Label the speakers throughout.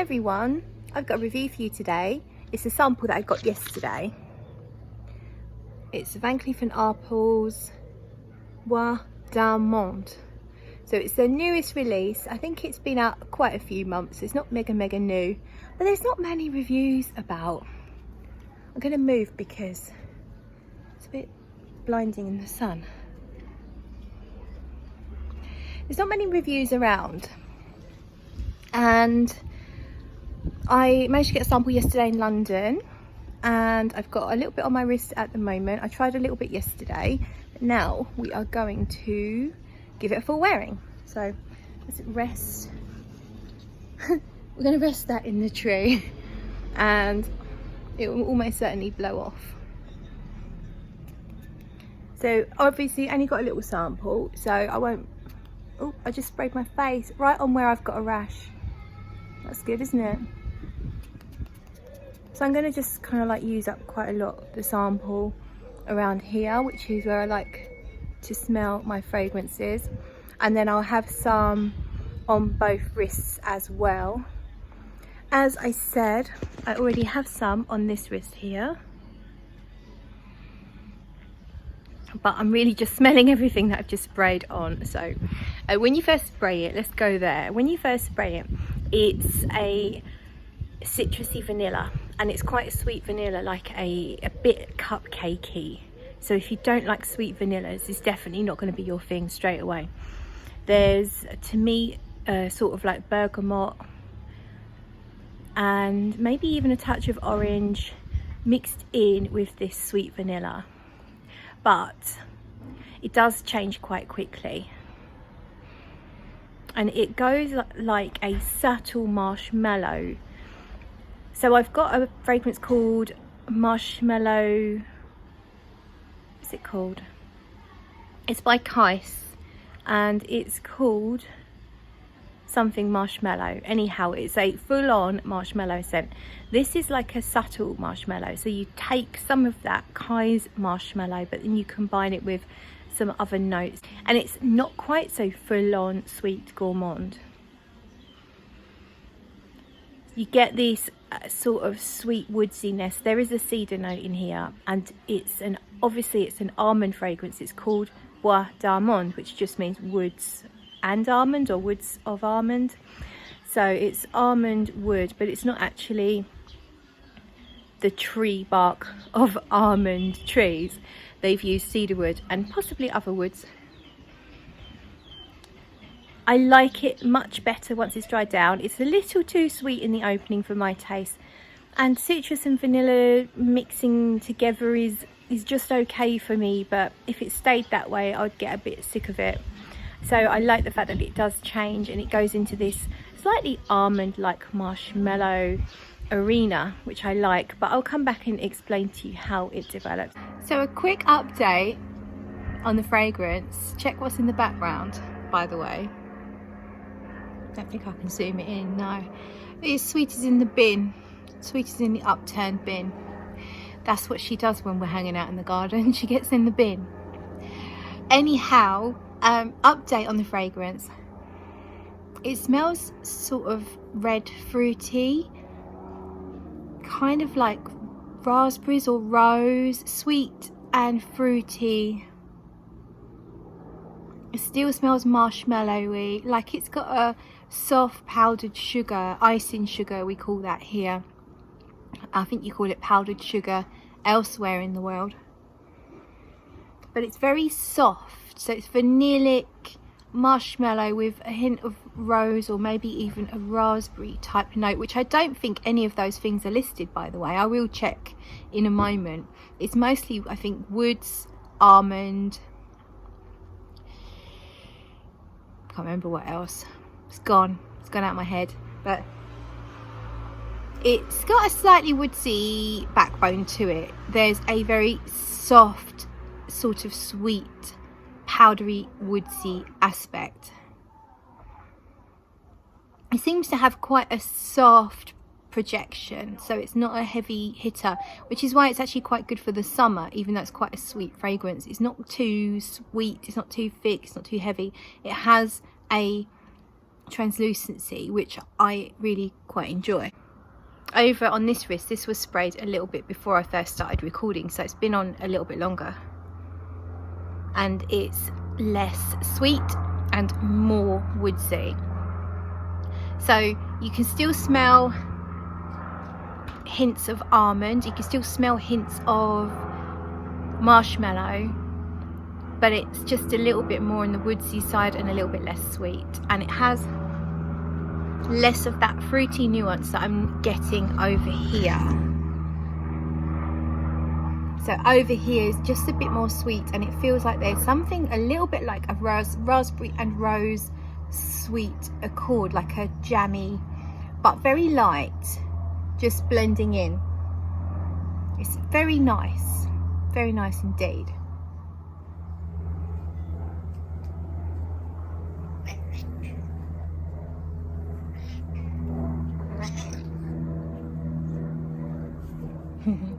Speaker 1: everyone, I've got a review for you today. It's a sample that I got yesterday. It's Van Cleef and Arpels Bois D'amande. So it's their newest release. I think it's been out quite a few months. It's not mega new, but there's not many reviews about. I'm going to move because it's a bit blinding in the sun. There's not many reviews around, and I managed to get a sample yesterday in London, and I've got a little bit on my wrist at the moment. I tried a little bit yesterday, but now we are going to give it a full wearing. So let's rest. We're going to rest that in the tree and it will almost certainly blow off. So obviously I only got a little sample, so I won't. Oh, I just sprayed my face right on where I've got a rash. That's good, isn't it? So I'm going to just kind of like use up quite a lot of the sample around here, which is where I like to smell my fragrances, and then I'll have some on both wrists as well. As I said, I already have some on this wrist here, but I'm really just smelling everything that I've just sprayed on. So when you first spray it, let's go there. When you first spray it, it's a citrusy vanilla, and it's quite a sweet vanilla, like a bit cupcakey. So if you don't like sweet vanillas, it's definitely not going to be your thing straight away. There's, to me, sort of like bergamot and maybe even a touch of orange mixed in with this sweet vanilla. But it does change quite quickly. And it goes like a subtle marshmallow. So I've got a fragrance called Marshmallow. What's it called? It's by Cleef, and it's called something marshmallow. Anyhow, it's a full-on marshmallow scent. This is like a subtle marshmallow. So you take some of that Cleef's marshmallow, but then you combine it with some other notes, and it's not quite so full-on sweet gourmand. You get this sort of sweet woodsiness. There is a cedar note in here, and obviously it's an almond fragrance. It's called Bois D'amande, which just means woods and almond, or woods of almond. So it's almond wood, but it's not actually the tree bark of almond trees. They've used cedar wood and possibly other woods. I like it much better once it's dried down. It's a little too sweet in the opening for my taste, and citrus and vanilla mixing together is just okay for me, but if it stayed that way I'd get a bit sick of it. So I like the fact that it does change, and it goes into this slightly almond like marshmallow arena, which I like, but I'll come back and explain to you how it develops. So a quick update on the fragrance. Check what's in the background, by the way. Don't think I can zoom it in, no. It's Sweet is in the bin. Sweet is in the upturned bin. That's what she does when we're hanging out in the garden. She gets in the bin. Anyhow, update on the fragrance. It smells sort of red fruity, kind of like raspberries or rose, sweet and fruity. It still smells marshmallowy, like it's got a soft powdered sugar, icing sugar we call that here. I think you call it powdered sugar elsewhere in the world. But it's very soft, so it's vanillic marshmallow with a hint of rose or maybe even a raspberry type note, which I don't think any of those things are listed, by the way. I will check in a moment. It's mostly, I think, woods, almond. Can't remember what else. It's gone out of my head, but it's got a slightly woodsy backbone to it. There's a very soft, sort of sweet, powdery, woodsy aspect. It seems to have quite a soft projection, so it's not a heavy hitter, which is why it's actually quite good for the summer, even though it's quite a sweet fragrance. It's not too sweet, it's not too thick, it's not too heavy. It has a translucency, which I really quite enjoy. Over on this wrist, this was sprayed a little bit before I first started recording, so it's been on a little bit longer, and it's less sweet and more woodsy. So you can still smell hints of almond, you can still smell hints of marshmallow, but it's just a little bit more on the woodsy side and a little bit less sweet, and it has less of that fruity nuance that I'm getting over here. So over here is just a bit more sweet, and it feels like there's something a little bit like a raspberry and rose sweet accord, like a jammy, but very light, just blending in. It's very nice indeed.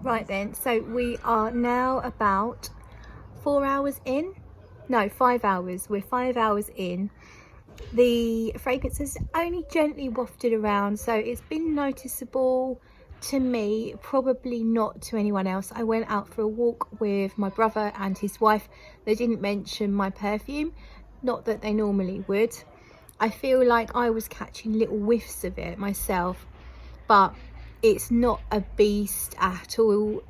Speaker 1: Right then, so we are now about 4 hours in. No, 5 hours. We're 5 hours in. The fragrance has only gently wafted around, so it's been noticeable to me, probably not to anyone else. I went out for a walk with my brother and his wife. They didn't mention my perfume, not that they normally would. I feel like I was catching little whiffs of it myself, but it's not a beast at all.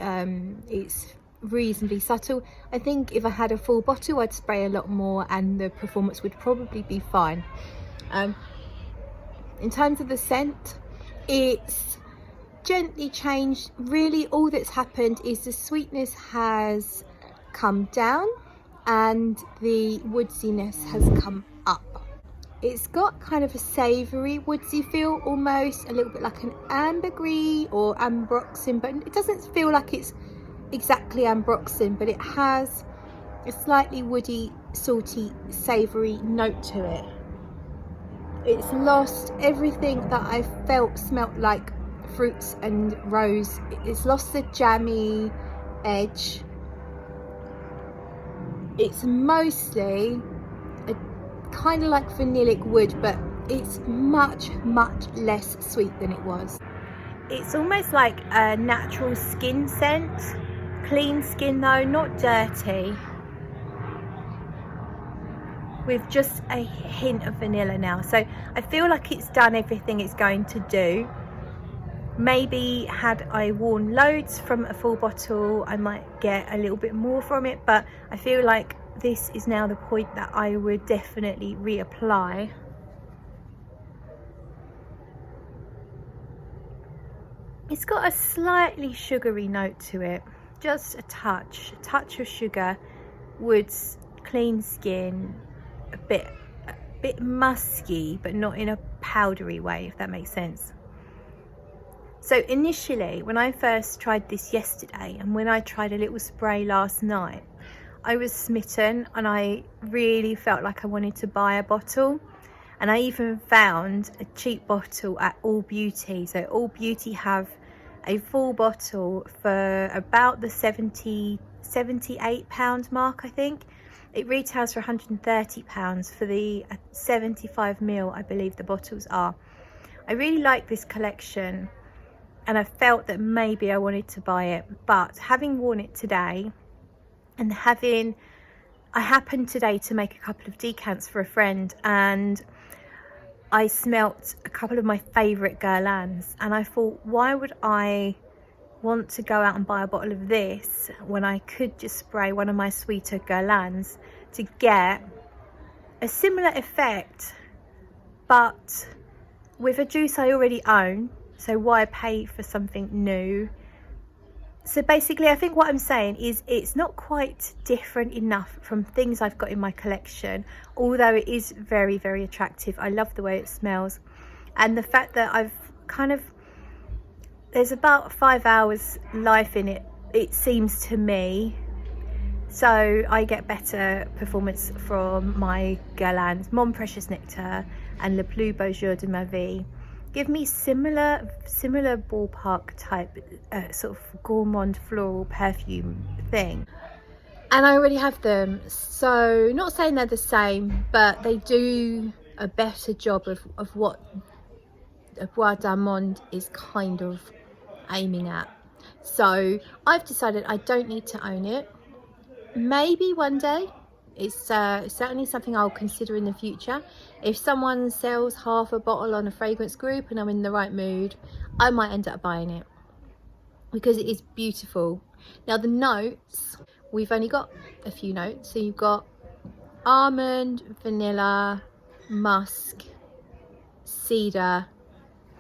Speaker 1: It's reasonably subtle. I think if I had a full bottle, I'd spray a lot more and the performance would probably be fine. In terms of the scent, it's gently changed. Really, all that's happened is the sweetness has come down and the woodsiness has come up. It's got kind of a savoury woodsy feel, almost a little bit like an ambergris or ambroxan, but it doesn't feel like it's exactly ambroxan, but it has a slightly woody, salty, savoury note to it. It's lost everything that I felt smelt like fruits and rose. It's lost the jammy edge. It's mostly kind of like vanillic wood, but it's much less sweet than it was. It's almost like a natural skin scent. Clean skin though, not dirty, with just a hint of vanilla now. So I feel like it's done everything it's going to do. Maybe had I worn loads from a full bottle, I might get a little bit more from it, but I feel like this is now the point that I would definitely reapply. It's got a slightly sugary note to it, just a touch of sugar, woods, clean skin, a bit musky, but not in a powdery way, if that makes sense. So initially, when I first tried this yesterday, and when I tried a little spray last night, I was smitten and I really felt like I wanted to buy a bottle. And I even found a cheap bottle at All Beauty. So All Beauty have a full bottle for about the £78 mark, I think. It retails for £130 for the 75ml, I believe the bottles are. I really like this collection and I felt that maybe I wanted to buy it, but having worn it today, and I happened today to make a couple of decants for a friend, and I smelt a couple of my favourite Guerlains, and I thought, why would I want to go out and buy a bottle of this when I could just spray one of my sweeter Guerlains to get a similar effect, but with a juice I already own, so why pay for something new? So basically, I think what I'm saying is it's not quite different enough from things I've got in my collection, although it is very attractive. I love the way it smells, and the fact that there's about 5 hours life in it, it seems to me, so I get better performance from my Guerlains, Mon Precious Nectar and Le Plus Beau Jour de ma vie. Give me similar ballpark type sort of gourmand floral perfume thing, and I already have them. So not saying they're the same, but they do a better job of what Bois D'amande is kind of aiming at. So I've decided I don't need to own it. Maybe one day. It's certainly something I'll consider in the future. If someone sells half a bottle on a fragrance group and I'm in the right mood, I might end up buying it because it is beautiful. Now the notes, we've only got a few notes. So you've got almond, vanilla, musk, cedar,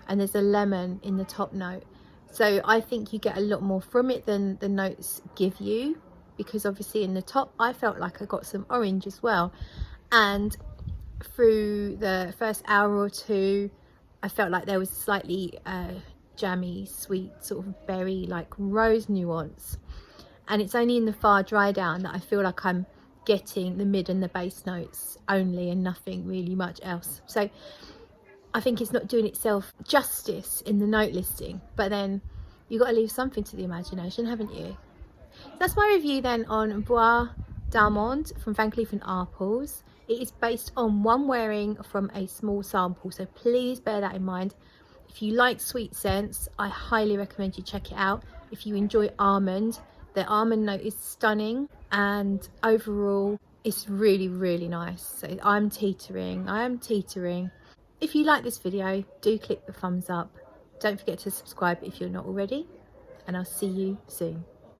Speaker 1: and there's a lemon in the top note. So I think you get a lot more from it than the notes give you, because obviously in the top I felt like I got some orange as well, and through the first hour or two I felt like there was slightly jammy, sweet, sort of berry, like rose nuance. And it's only in the far dry down that I feel like I'm getting the mid and the base notes only, and nothing really much else. So I think it's not doing itself justice in the note listing, but then you've got to leave something to the imagination, haven't you? That's my review then on Bois D'amande from Cleef and Arpels. It is based on one wearing from a small sample, so please bear that in mind. If you like sweet scents, I highly recommend you check it out. If you enjoy almond, the almond note is stunning, and overall it's really, really nice. So I am teetering. If you like this video, do click the thumbs up. Don't forget to subscribe if you're not already, and I'll see you soon.